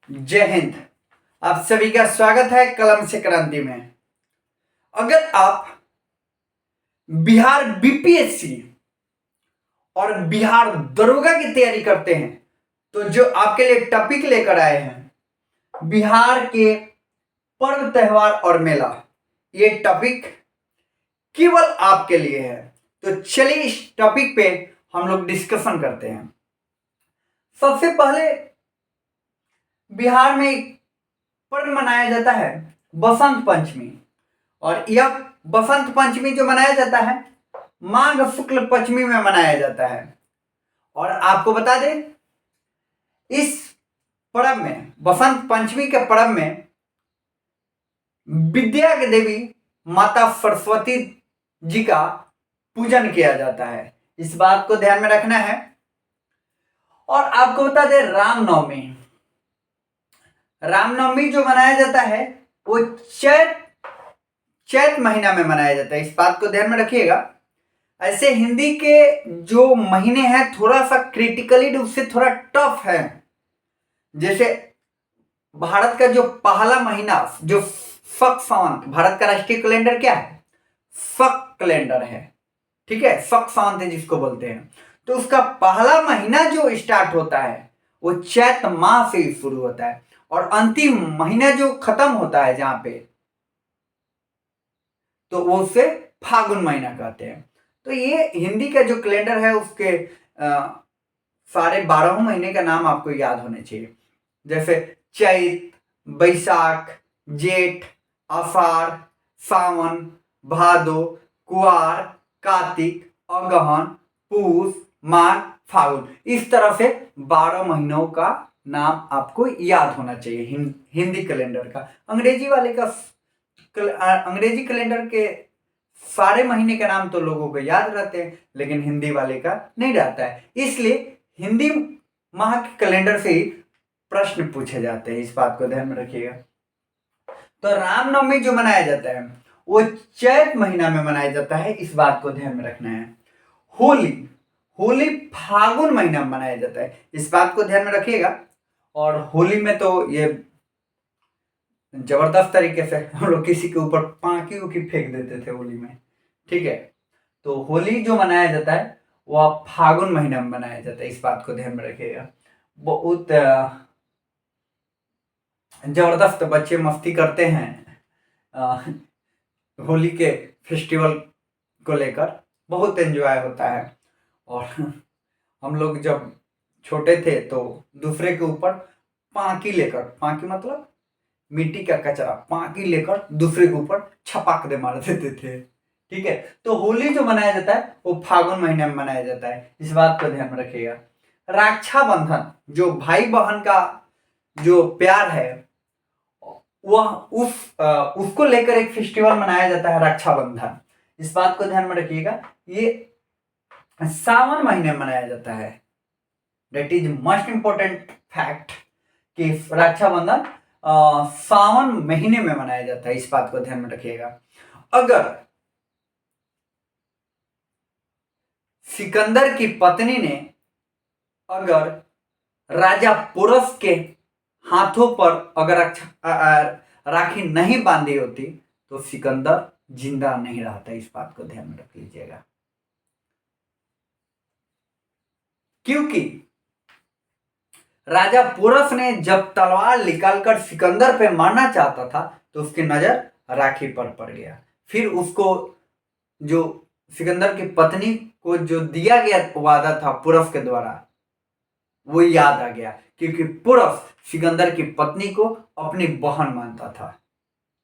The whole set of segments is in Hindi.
जय हिंद। आप सभी का स्वागत है कलम से क्रांति में। अगर आप बिहार बीपीएससी और बिहार दरोगा की तैयारी करते हैं तो जो आपके लिए टॉपिक लेकर आए हैं बिहार के पर्व त्योहार और मेला, ये टॉपिक केवल आपके लिए है। तो चलिए इस टॉपिक पे हम लोग डिस्कशन करते हैं। सबसे पहले बिहार में एक पर्व मनाया जाता है बसंत पंचमी, और यह बसंत पंचमी जो मनाया जाता है माघ शुक्ल पंचमी में मनाया जाता है। और आपको बता दें, इस पर्व में, बसंत पंचमी के पर्व में, विद्या की देवी माता सरस्वती जी का पूजन किया जाता है। इस बात को ध्यान में रखना है। और आपको बता दें, रामनवमी जो मनाया जाता है वो चैत महीना में मनाया जाता है। इस बात को ध्यान में रखिएगा। ऐसे हिंदी के जो महीने हैं थोड़ा सा क्रिटिकली रूप से थोड़ा टफ है। जैसे भारत का जो पहला महीना जो शक संवत, भारत का राष्ट्रीय कैलेंडर क्या है? शक कैलेंडर है, ठीक है, शक संवत है जिसको बोलते हैं। तो उसका पहला महीना जो स्टार्ट होता है वो चैत माह से शुरू होता है, और अंतिम महीना जो खत्म होता है जहां पे, तो वो उसे फागुन महीना कहते हैं। तो ये हिंदी का जो कैलेंडर है उसके सारे 12 महीने का नाम आपको याद होने चाहिए। जैसे चैत, बैसाख, जेठ, आषाढ़, सावन, भादो, कुआर, कार्तिक, अगहन, पूस, माघ, फागुन। इस तरह से 12 महीनों का नाम आपको याद होना चाहिए हिंदी कैलेंडर का। अंग्रेजी कैलेंडर के सारे महीने के नाम तो लोगों को याद रहते हैं, लेकिन हिंदी वाले का नहीं रहता है। इसलिए हिंदी माह के कैलेंडर से ही प्रश्न पूछे जाते हैं। इस बात को ध्यान में रखिएगा। तो रामनवमी जो मनाया जाता है वो चैत महीना में मनाया जाता है। इस बात को ध्यान में रखना है। होली फागुन महीना में मनाया जाता है। इस बात को ध्यान में रखिएगा। और होली में तो ये जबरदस्त तरीके से हम लोग किसी के ऊपर पांकी उकी फेंक देते थे होली में, ठीक है। तो होली जो मनाया जाता है वह फागुन महीना में मनाया जाता है। इस बात को ध्यान में रखिएगा। बहुत जबरदस्त बच्चे मस्ती करते हैं होली के फेस्टिवल को लेकर, बहुत एंजॉय होता है। और हम लोग जब छोटे थे तो दूसरे के ऊपर पांकी लेकर, पांकी मतलब मिट्टी का कचरा, पांकी लेकर दूसरे के ऊपर छपाक दे मार देते थे, ठीक है। तो होली जो मनाया जाता है वो फागुन महीने में मनाया जाता है। इस बात को ध्यान में रखिएगा। रक्षाबंधन जो भाई बहन का जो प्यार है वह उसको लेकर एक फेस्टिवल मनाया जाता है, रक्षाबंधन। इस बात को ध्यान में रखिएगा। ये सावन महीने में मनाया जाता है। That is most important fact कि रक्षाबंधन सावन महीने में मनाया जाता है। इस बात को ध्यान में रखिएगा। अगर सिकंदर की पत्नी ने अगर राजा पोरस के हाथों पर अगर राखी नहीं बांधी होती तो सिकंदर जिंदा नहीं रहता। इस बात को ध्यान में रख लीजिएगा। क्योंकि राजा पोरस ने जब तलवार निकालकर सिकंदर पे मारना चाहता था तो उसकी नजर राखी पर पड़ गया। फिर उसको जो सिकंदर की पत्नी को जो दिया गया वादा था पोरस के द्वारा वो याद आ गया, क्योंकि पोरस सिकंदर की पत्नी को अपनी बहन मानता था।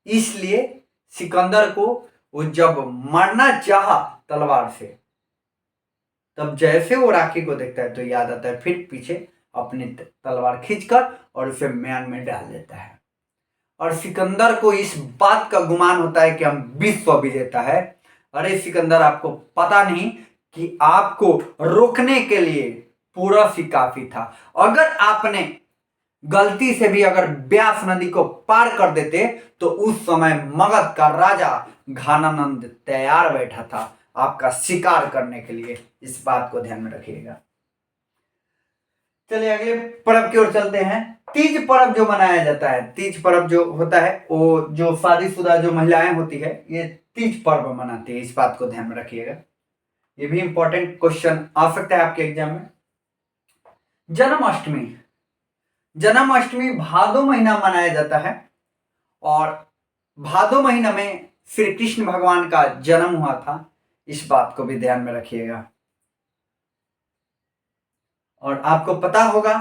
इसलिए सिकंदर को वो जब मारना चाहा तलवार से, तब जैसे वो राखी को देखता है तो याद आता है, फिर पीछे अपनी तलवार खींचकर और उसे म्यान में डाल देता है। और सिकंदर को इस बात का गुमान होता है कि हम विश्व विजेता है। अरे सिकंदर, आपको पता नहीं कि आपको रोकने के लिए पोरस ही काफी था। अगर आपने गलती से भी अगर ब्यास नदी को पार कर देते तो उस समय मगध का राजा घानानंद तैयार बैठा था आपका शिकार करने के लिए। इस बात को ध्यान में रखिएगा। चलिए अगले पर्व की ओर चलते हैं। तीज पर्व जो मनाया जाता है, तीज पर्व जो होता है वो जो शादीशुदा जो महिलाएं होती है ये तीज पर्व मनाती है, इस बात को ध्यान में रखिएगा। ये भी इंपॉर्टेंट क्वेश्चन आ सकता है आपके एग्जाम में। जन्माष्टमी, जन्माष्टमी भादो महीना मनाया जाता है और भादो महीना में श्री कृष्ण भगवान का जन्म हुआ था, इस बात को भी ध्यान में रखिएगा। और आपको पता होगा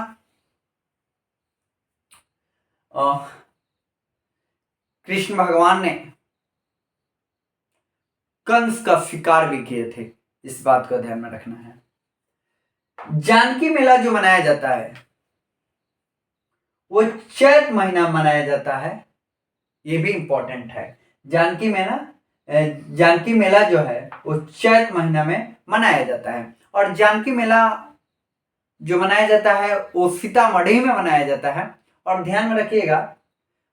कृष्ण भगवान ने कंस का शिकार भी किए थे, इस बात को ध्यान में रखना है। जानकी मेला जो मनाया जाता है वो चैत महीना मनाया जाता है, ये भी इंपॉर्टेंट है। जानकी मेला जो है वो चैत महीना में मनाया जाता है। और जानकी मेला जो मनाया जाता है वो सीतामढ़ी में मनाया जाता है। और ध्यान में रखिएगा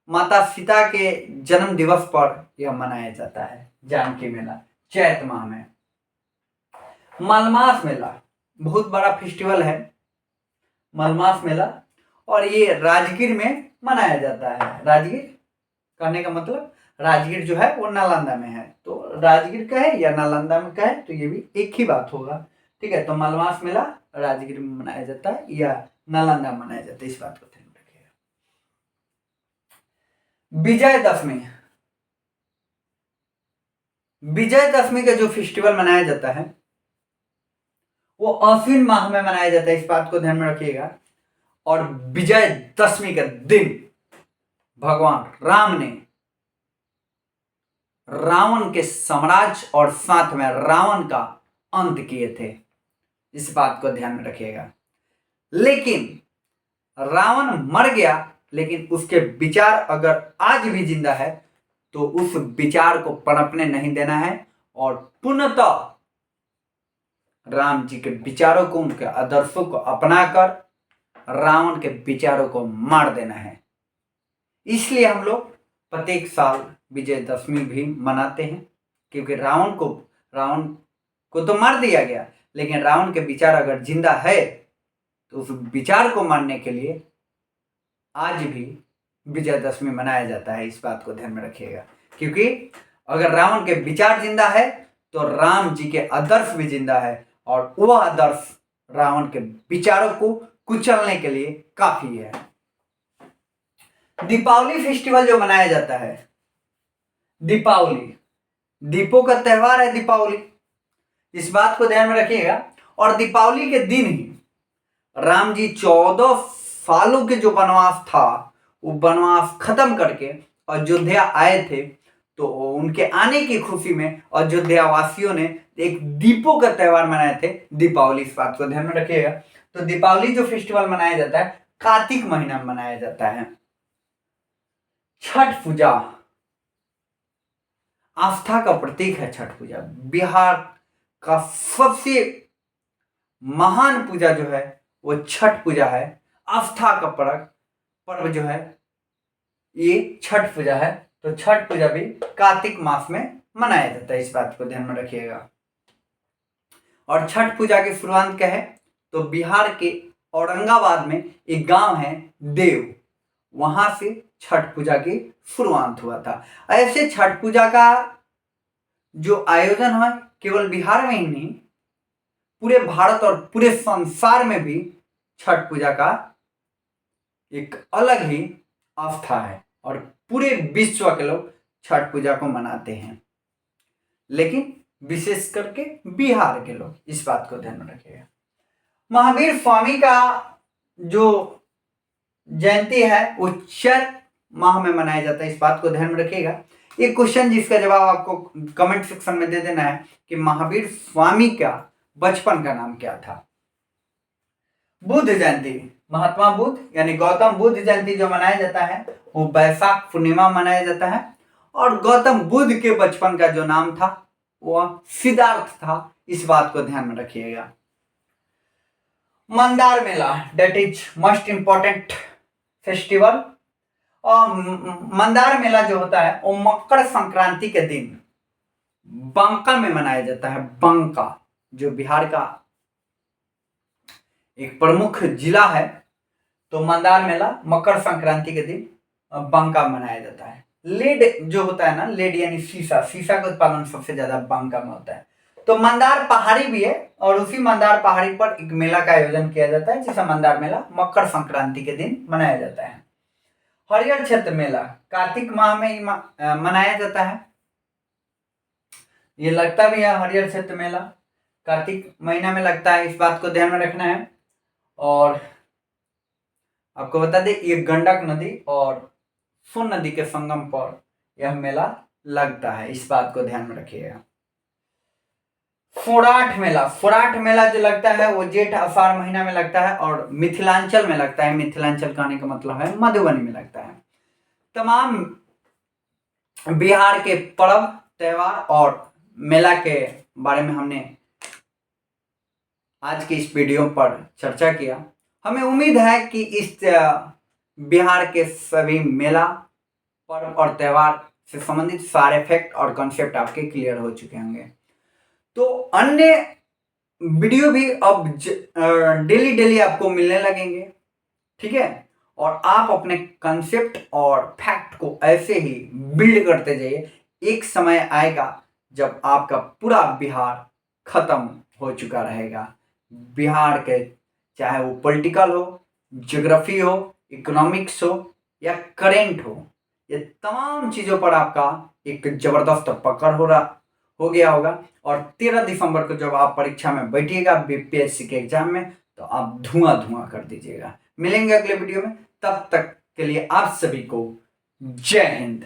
माता सीता के जन्म दिवस पर यह मनाया जाता है जानकी मेला, चैत माह में। मलमास मेला बहुत बड़ा फेस्टिवल है, मलमास मेला, और ये राजगीर में मनाया जाता है। राजगीर कहने का मतलब राजगीर जो है वो नालंदा में है, तो राजगीर का है या नालंदा में का है तो ये भी एक ही बात होगा, ठीक है। तो मलमास मेला राजगीर में मनाया जाता है या नालंदा में मनाया जाता है, इस बात को ध्यान रखिएगा। विजयदशमी, विजयदशमी का जो फेस्टिवल मनाया जाता है वो आश्विन माह में मनाया जाता है, इस बात को ध्यान में रखिएगा। और विजयदशमी का दिन भगवान राम ने रावण के साम्राज्य और साथ में रावण का अंत किए थे, इस बात को ध्यान में रखिएगा। लेकिन रावण मर गया, लेकिन उसके विचार अगर आज भी जिंदा है तो उस विचार को पनपने नहीं देना है और पूर्णतः राम जी के विचारों को, उनके आदर्शों को अपनाकर रावण के विचारों को मार देना है। इसलिए हम लोग प्रत्येक साल विजयदशमी भी मनाते हैं, क्योंकि रावण को तो मार दिया गया, लेकिन रावण के विचार अगर जिंदा है तो उस विचार को मारने के लिए आज भी विजयदशमी मनाया जाता है, इस बात को ध्यान में रखिएगा। क्योंकि अगर रावण के विचार जिंदा है तो राम जी के आदर्श भी जिंदा है, और वह आदर्श रावण के विचारों को कुचलने के लिए काफी है। दीपावली फेस्टिवल जो मनाया जाता है, दीपावली दीपों का त्योहार है दीपावली, इस बात को ध्यान में रखिएगा। और दीपावली के दिन ही राम जी 14 सालों के जो वनवास था वो वनवास खत्म करके अयोध्या आए थे, तो उनके आने की खुशी में अयोध्या वासियों ने एक दीपों का त्योहार मनाए थे, दीपावली, इस बात को ध्यान में रखिएगा। तो दीपावली जो फेस्टिवल मनाया जाता है कार्तिक महीना में मनाया जाता है। छठ पूजा आस्था का प्रतीक है। छठ पूजा बिहार का सबसे महान पूजा जो है वो छठ पूजा है। आस्था का पर्व जो है ये छठ पूजा है। तो छठ पूजा भी कार्तिक मास में मनाया जाता है, इस बात को ध्यान में रखिएगा। और छठ पूजा की शुरुआत क्या है तो बिहार के औरंगाबाद में एक गांव है देव, वहां से छठ पूजा की शुरुआत हुआ था। ऐसे छठ पूजा का जो आयोजन है केवल बिहार में ही नहीं, पूरे भारत और पूरे संसार में भी छठ पूजा का एक अलग ही आस्था है और पूरे विश्व के लोग छठ पूजा को मनाते हैं, लेकिन विशेष करके बिहार के लोग, इस बात को ध्यान में रखिएगा। महावीर स्वामी का जो जयंती है वो चैत माह में मनाया जाता है, इस बात को ध्यान में रखिएगा। एक क्वेश्चन जिसका जवाब आपको कमेंट सेक्शन में दे देना है कि महावीर स्वामी का बचपन का नाम क्या था। बुद्ध जयंती, महात्मा बुद्ध यानी गौतम बुद्ध जयंती जो मनाया जाता है वो बैसाख पूर्णिमा मनाया जाता है। और गौतम बुद्ध के बचपन का जो नाम था वह सिद्धार्थ था, इस बात को ध्यान में रखिएगा। Mandar Mela, that is most important festival. और मंदार मेला जो होता है वो मकर संक्रांति के दिन बांका में मनाया जाता है। बांका जो बिहार का एक प्रमुख जिला है, तो मंदार मेला मकर संक्रांति के दिन बांका मनाया जाता है। लेड जो होता है ना, लेड यानी शीशा, शीशा का उत्पादन सबसे ज्यादा बांका में होता है। तो मंदार पहाड़ी भी है और उसी मंदार पहाड़ी पर एक मेला का आयोजन किया जाता है जिसे मंदार मेला मकर संक्रांति के दिन मनाया जाता है। हरिहर क्षेत्र मेला कार्तिक माह में ही मनाया जाता है। ये लगता भी है हरिहर क्षेत्र मेला कार्तिक महीना में लगता है, इस बात को ध्यान में रखना है। और आपको बता दें ये गंडक नदी और सोन नदी के संगम पर यह मेला लगता है, इस बात को ध्यान में रखिएगा। फोराट मेला, फोराट मेला जो लगता है वो जेठ आषाढ़ महीना में लगता है और मिथिलांचल में लगता है। मिथिलांचल कहने का मतलब है मधुबनी में लगता है। तमाम बिहार के पर्व त्योहार और मेला के बारे में हमने आज की इस वीडियो पर चर्चा किया। हमें उम्मीद है कि इस बिहार के सभी मेला पर्व और त्योहार से संबंधित सारे फैक्ट और कॉन्सेप्ट आपके क्लियर हो चुके होंगे। तो अन्य वीडियो भी अब डेली डेली आपको मिलने लगेंगे, ठीक है। और आप अपने कंसेप्ट और फैक्ट को ऐसे ही बिल्ड करते जाइए। एक समय आएगा जब आपका पूरा बिहार खत्म हो चुका रहेगा। बिहार के चाहे वो पॉलिटिकल हो, ज्योग्राफी हो, इकोनॉमिक्स हो या करेंट हो, ये तमाम चीज़ों पर आपका एक जबरदस्त पकड़ हो गया होगा। और 13 दिसंबर को जब आप परीक्षा में बैठिएगा बीपीएससी के एग्जाम में, तो आप धुआं धुआं कर दीजिएगा। मिलेंगे अगले वीडियो में, तब तक के लिए आप सभी को जय हिंद।